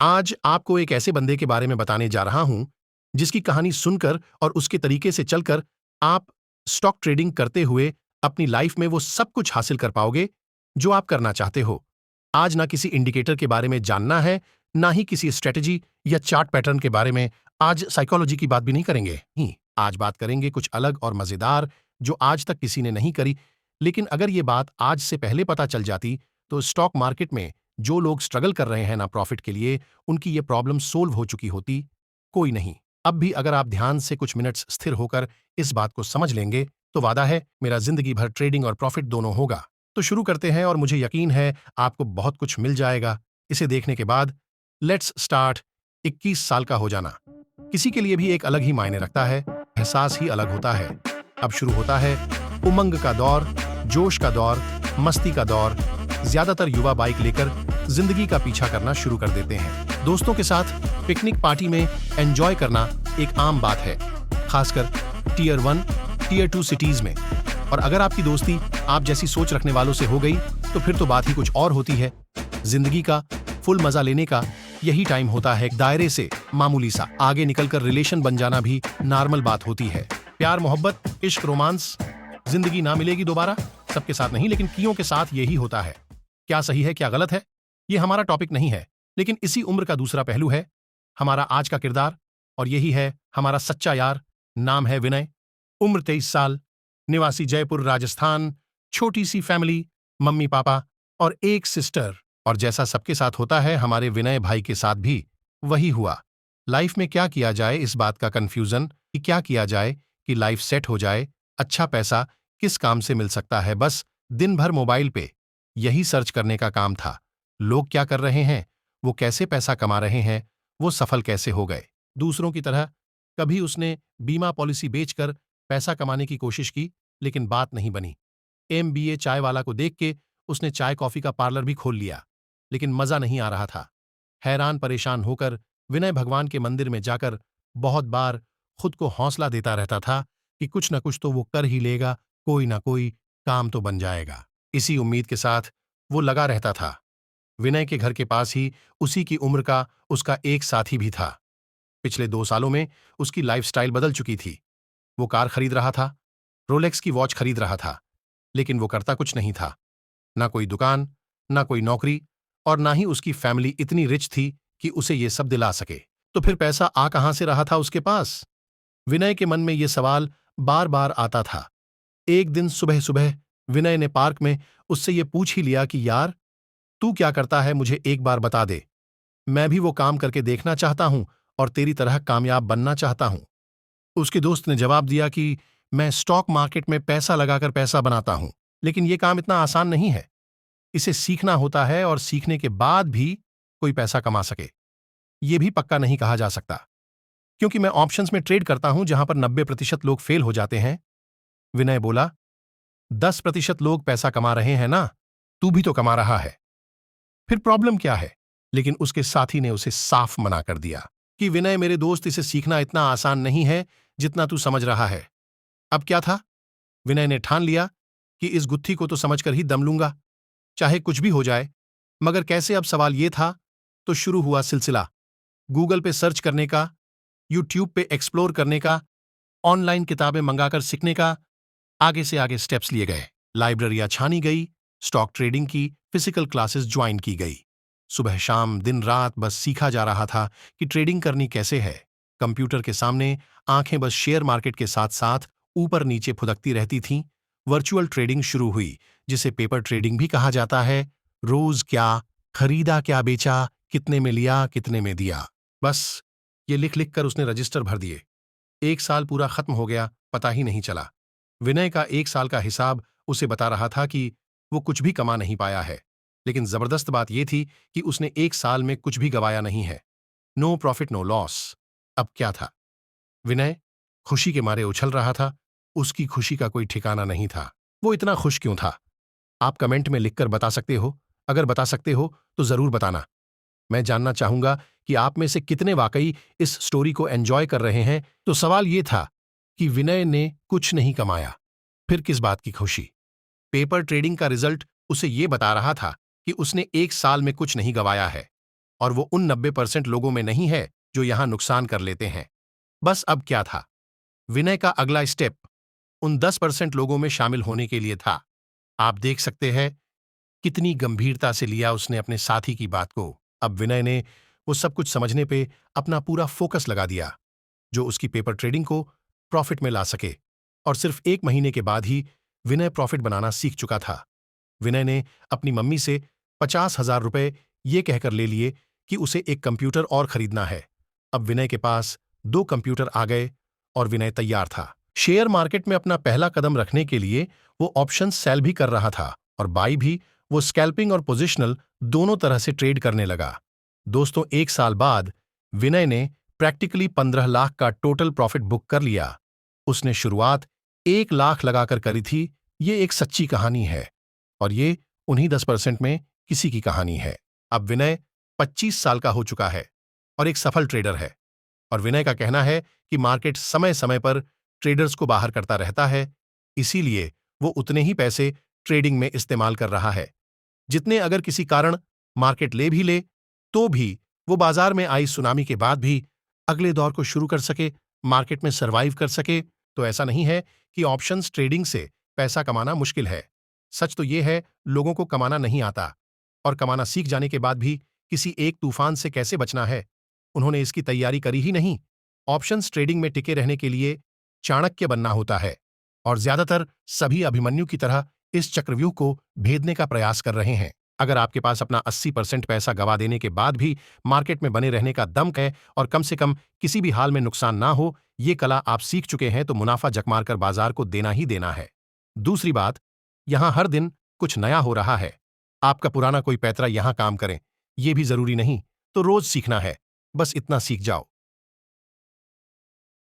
आज आपको एक ऐसे बंदे के बारे में बताने जा रहा हूं जिसकी कहानी सुनकर और उसके तरीके से चलकर आप स्टॉक ट्रेडिंग करते हुए अपनी लाइफ में वो सब कुछ हासिल कर पाओगे जो आप करना चाहते हो। आज ना किसी इंडिकेटर के बारे में जानना है, ना ही किसी स्ट्रेटजी या चार्ट पैटर्न के बारे में। आज साइकोलॉजी की बात भी नहीं करेंगे ही, आज बात करेंगे कुछ अलग और मजेदार जो आज तक किसी ने नहीं करी। लेकिन अगर ये बात आज से पहले पता चल जाती तो स्टॉक मार्केट में जो लोग स्ट्रगल कर रहे हैं ना प्रॉफिट के लिए, उनकी ये प्रॉब्लम सोल्व हो चुकी होती। कोई नहीं। अब भी अगर आप ध्यान से कुछ मिनट्स स्थिर होकर इस बात को समझ लेंगे तो वादा है मेरा जिंदगी भर ट्रेडिंग और प्रॉफिट दोनों होगा। तो शुरू करते हैं और मुझे यकीन है आपको बहुत कुछ मिल जाएगा इसे देखने के बाद। Let's start. 21 साल का हो जाना किसी के लिए भी एक अलग ही मायने रखता है, एहसास ही अलग होता है। अब शुरू होता है उमंग का दौर, जोश का दौर, मस्ती का दौर। ज्यादातर युवा बाइक लेकर जिंदगी का पीछा करना शुरू कर देते हैं। दोस्तों के साथ पिकनिक पार्टी में एंजॉय करना एक आम बात है, खासकर टीयर 1, टीयर 2 सिटीज में। और अगर आपकी दोस्ती आप जैसी सोच रखने वालों से हो गई तो फिर तो बात ही कुछ और होती है। जिंदगी का फुल मजा लेने का यही टाइम होता है। दायरे से मामूली सा आगे निकलकर रिलेशन बन जाना भी नॉर्मल बात होती है। प्यार, मोहब्बत, इश्क, रोमांस, जिंदगी ना मिलेगी दोबारा, सबके साथ नहीं लेकिन कियों के साथ यही होता है। क्या सही है क्या गलत है ये हमारा टॉपिक नहीं है, लेकिन इसी उम्र का दूसरा पहलू है हमारा आज का किरदार। और यही है हमारा सच्चा यार। नाम है विनय, उम्र 23 साल, निवासी जयपुर राजस्थान, छोटी सी फैमिली, मम्मी पापा और एक सिस्टर। और जैसा सबके साथ होता है हमारे विनय भाई के साथ भी वही हुआ। लाइफ में क्या किया जाए इस बात का कंफ्यूजन कि क्या किया जाए कि लाइफ सेट हो जाए। अच्छा पैसा किस काम से मिल सकता है, बस दिन भर मोबाइल पे यही सर्च करने का काम था। लोग क्या कर रहे हैं, वो कैसे पैसा कमा रहे हैं, वो सफल कैसे हो गए दूसरों की तरह। कभी उसने बीमा पॉलिसी बेचकर पैसा कमाने की कोशिश की लेकिन बात नहीं बनी। MBA चाय वाला को देख के उसने चाय कॉफी का पार्लर भी खोल लिया लेकिन मजा नहीं आ रहा था। हैरान परेशान होकर विनय भगवान के मंदिर में जाकर बहुत बार खुद को हौसला देता रहता था कि कुछ न कुछ तो वो कर ही लेगा, कोई ना कोई काम तो बन जाएगा। इसी उम्मीद के साथ वो लगा रहता था। विनय के घर के पास ही उसी की उम्र का उसका एक साथी भी था। पिछले 2 सालों में उसकी लाइफस्टाइल बदल चुकी थी। वो कार खरीद रहा था, रोलेक्स की वॉच खरीद रहा था, लेकिन वो करता कुछ नहीं था। ना कोई दुकान, ना कोई नौकरी, और ना ही उसकी फैमिली इतनी रिच थी कि उसे ये सब दिला सके। तो फिर पैसा आ कहां से रहा था उसके पास? विनय के मन में ये सवाल बार बार आता था। एक दिन सुबह सुबह विनय ने पार्क में उससे ये पूछ ही लिया कि यार, तू क्या करता है मुझे एक बार बता दे। मैं भी वो काम करके देखना चाहता हूं और तेरी तरह कामयाब बनना चाहता हूं। उसके दोस्त ने जवाब दिया कि मैं स्टॉक मार्केट में पैसा लगाकर पैसा बनाता हूं, लेकिन ये काम इतना आसान नहीं है। इसे सीखना होता है और सीखने के बाद भी कोई पैसा कमा सके ये भी पक्का नहीं कहा जा सकता, क्योंकि मैं ऑप्शंस में ट्रेड करता हूं जहां पर 90% लोग फेल हो जाते हैं। विनय बोला, 10% लोग पैसा कमा रहे हैं ना, तू भी तो कमा रहा है, फिर प्रॉब्लम क्या है? लेकिन उसके साथी ने उसे साफ मना कर दिया कि विनय मेरे दोस्त, इसे सीखना इतना आसान नहीं है जितना तू समझ रहा है। अब क्या था? विनय ने ठान लिया कि इस गुत्थी को तो समझकर ही दम लूंगा, चाहे कुछ भी हो जाए। मगर कैसे? अब सवाल ये था। तो शुरू हुआ सिलसिला गूगल पे सर्च करने का, यूट्यूब पे एक्सप्लोर करने का, ऑनलाइन किताबें मंगाकर सीखने का। आगे से आगे स्टेप्स लिए गए, लाइब्रेरियां छानी गई, स्टॉक ट्रेडिंग की फिजिकल क्लासेस ज्वाइन की गई। सुबह शाम दिन रात बस सीखा जा रहा था कि ट्रेडिंग करनी कैसे है। कंप्यूटर के सामने आंखें बस शेयर मार्केट के साथ साथ ऊपर नीचे फुदकती रहती थीं। वर्चुअल ट्रेडिंग शुरू हुई, जिसे पेपर ट्रेडिंग भी कहा जाता है। रोज क्या खरीदा, क्या बेचा, कितने में लिया, कितने में दिया, बस ये लिख लिख कर उसने रजिस्टर भर दिए। 1 साल पूरा खत्म हो गया, पता ही नहीं चला। विनय का 1 साल का हिसाब उसे बता रहा था कि वो कुछ भी कमा नहीं पाया है, लेकिन जबरदस्त बात यह थी कि उसने 1 साल में कुछ भी गवाया नहीं है। No profit no loss. अब क्या था? विनय खुशी के मारे उछल रहा था। उसकी खुशी का कोई ठिकाना नहीं था। वो इतना खुश क्यों था? आप कमेंट में लिखकर बता सकते हो। अगर बता सकते हो तो जरूर बताना। मैं जानना चाहूंगा कि आप में से कितने वाकई इस स्टोरी को एंजॉय कर रहे हैं। तो सवाल यह था कि विनय ने कुछ नहीं कमाया, फिर किस बात की खुशी? पेपर ट्रेडिंग का रिजल्ट उसे यह बता रहा था कि उसने 1 साल में कुछ नहीं गवाया है। और वो उन 90% लोगों में नहीं है जो यहां नुकसान कर लेते हैं। बस अब क्या था? विनय का अगला स्टेप उन 10% लोगों में शामिल होने के लिए था। आप देख सकते हैं कितनी गंभीरता से लिया उसने अपने साथी की बात को। अब विनय ने वो सब कुछ समझने पे अपना पूरा फोकस लगा दिया, जो उसकी पेपर ट्रेडिंग को प्रॉफिट में ला सके। और सिर्फ 1 महीने के बाद ही विनय प्रॉफिट बनाना सीख चुका था। विनय ने अपनी मम्मी से 50,000 रुपए ये कहकर ले लिए कि उसे एक कंप्यूटर और खरीदना है। अब विनय के पास 2 कंप्यूटर आ गए और विनय तैयार था। शेयर मार्केट में अपना पहला कदम रखने के लिए वो ऑप्शंस सेल भी कर रहा था और बाई भी। वो स्कैल्पिंग और पोजिशनल दोनों तरह से ट्रेड करने लगा। दोस्तों, 1 साल बाद विनय ने प्रैक्टिकली 15 लाख का टोटल प्रॉफिट बुक कर लिया। उसने शुरुआत 1 लाख लगाकर करी थी। ये एक सच्ची कहानी है और ये उन्हीं 10% में किसी की कहानी है। अब विनय 25 साल का हो चुका है और एक सफल ट्रेडर है। और विनय का कहना है कि मार्केट समय समय पर ट्रेडर्स को बाहर करता रहता है, इसीलिए वो उतने ही पैसे ट्रेडिंग में इस्तेमाल कर रहा है जितने अगर किसी कारण मार्केट ले भी ले तो भी वो बाजार में आई सुनामी के बाद भी अगले दौर को शुरू कर सके, मार्केट में सर्वाइव कर सके। तो ऐसा नहीं है कि ऑप्शंस ट्रेडिंग से पैसा कमाना मुश्किल है। सच तो ये है, लोगों को कमाना नहीं आता और कमाना सीख जाने के बाद भी किसी एक तूफान से कैसे बचना है, उन्होंने इसकी तैयारी करी ही नहीं। ऑप्शंस ट्रेडिंग में टिके रहने के लिए चाणक्य बनना होता है और ज्यादातर सभी अभिमन्यु की तरह इस चक्रव्यूह को भेदने का प्रयास कर रहे हैं। अगर आपके पास अपना 80% पैसा गवा देने के बाद भी मार्केट में बने रहने का दम है और कम से कम किसी भी हाल में नुकसान ना हो, ये कला आप सीख चुके हैं, तो मुनाफा जकमार कर बाजार को देना ही देना है। दूसरी बात, यहां हर दिन कुछ नया हो रहा है। आपका पुराना कोई पैतरा यहां काम करें, ये भी जरूरी नहीं, तो रोज सीखना है। बस इतना सीख जाओ